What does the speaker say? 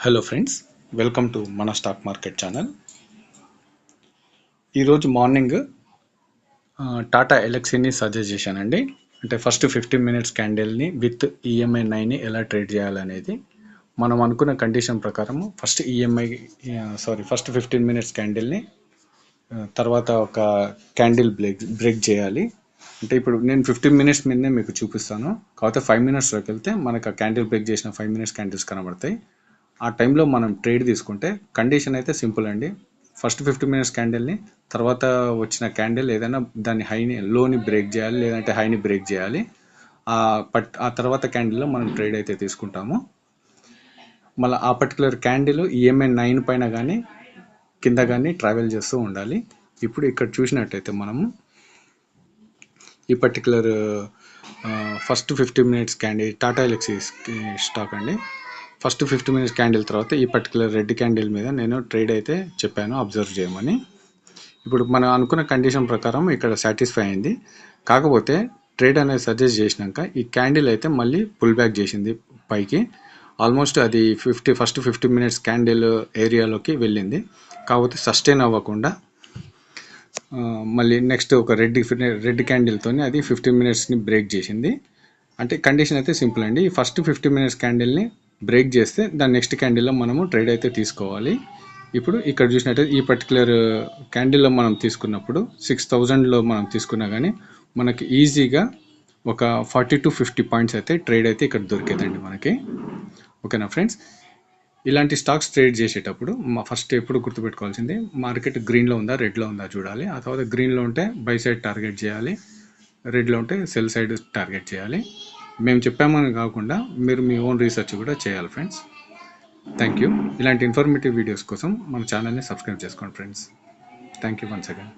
Hello friends, welcome to మన stock market channel. ఈరోజు morning Tata ఎలక్సీని suggest చేశానండి. అంటే ఫస్ట్ 15 మినిట్స్ క్యాండిల్ని విత్ ఈఎంఐ 9ని ఎలా ట్రేడ్ చేయాలనేది మనం అనుకున్న కండిషన్ ప్రకారం ఫస్ట్ 15 మినిట్స్ క్యాండిల్ని తర్వాత ఒక క్యాండిల్ బ్రేక్ చేయాలి. అంటే ఇప్పుడు నేను 15 మినిట్స్ మీదనే మీకు చూపిస్తాను. కాకపోతే 5 మినిట్స్లోకి వెళ్తే మనకు ఆ క్యాండిల్ బ్రేక్ చేసిన 5 మినిట్స్ క్యాండిల్స్ కనబడతాయి. ఆ టైంలో మనం ట్రేడ్ తీసుకుంటే కండిషన్ అయితే సింపుల్ అండి. ఫస్ట్ 15 మినిట్స్ క్యాండిల్ని తర్వాత వచ్చిన క్యాండిల్ ఏదైనా దాన్ని లోని బ్రేక్ చేయాలి, లేదంటే హైని బ్రేక్ చేయాలి. ఆ తర్వాత క్యాండిల్లో మనం ట్రేడ్ అయితే తీసుకుంటాము. మళ్ళీ ఆ పర్టికులర్ క్యాండిల్ ఈఎంఐ 9 పైన కానీ కింద కానీ ట్రావెల్ చేస్తూ ఉండాలి. ఇప్పుడు ఇక్కడ చూసినట్టయితే మనము ఈ particular first 15 minutes candle Tata ఎలక్సీ stock అండి. ఫస్ట్ 15 మినిట్స్ క్యాండిల్ తర్వాత ఈ పర్టికులర్ రెడ్ క్యాండిల్ మీద నేను ట్రేడ్ అయితే చెప్పాను అబ్జర్వ్ చేయమని. ఇప్పుడు మనం అనుకున్న కండిషన్ ప్రకారం ఇక్కడ సాటిస్ఫై అయింది. కాకపోతే ట్రేడ్ అనేది సజెస్ట్ చేసినాక ఈ క్యాండిల్ అయితే మళ్ళీ పుల్ బ్యాక్ చేసింది పైకి. ఆల్మోస్ట్ అది ఫస్ట్ 15 మినిట్స్ క్యాండిల్ ఏరియాలోకి వెళ్ళింది. కాకపోతే సస్టైన్ అవ్వకుండా మళ్ళీ నెక్స్ట్ ఒక రెడ్ క్యాండిల్తో అది 15 మినిట్స్ని బ్రేక్ చేసింది. అంటే కండిషన్ అయితే సింపుల్ అండి. ఈ ఫస్ట్ 15 మినిట్స్ క్యాండిల్ని బ్రేక్ చేస్తే దాని నెక్స్ట్ క్యాండిల్లో మనము ట్రేడ్ అయితే తీసుకోవాలి. ఇప్పుడు ఇక్కడ చూసినట్టయితే ఈ పర్టికులర్ క్యాండిల్లో మనం తీసుకున్నప్పుడు 6000లో మనం తీసుకున్నా కానీ మనకి ఈజీగా ఒక 40 to 50 పాయింట్స్ అయితే ట్రేడ్ అయితే ఇక్కడ దొరికేదండి మనకి. ఓకేనా ఫ్రెండ్స్, ఇలాంటి స్టాక్స్ ట్రేడ్ చేసేటప్పుడు ఫస్ట్ ఎప్పుడు గుర్తుపెట్టుకోవాల్సింది మార్కెట్ గ్రీన్లో ఉందా రెడ్లో ఉందా చూడాలి. ఆ తర్వాత గ్రీన్లో ఉంటే బై సైడ్ టార్గెట్ చేయాలి, రెడ్లో ఉంటే సెల్ సైడ్ టార్గెట్ చేయాలి. మేము చెప్పామని కాకుండా మీరు మీ ఓన్ రీసెర్చ్ కూడా చేయాలి ఫ్రెండ్స్. Thank you. ఇలాంటి ఇన్ఫర్మేటివ్ వీడియోస్ కోసం మన ఛానల్ని సబ్స్క్రైబ్ చేసుకోండి friends. Thank you once again.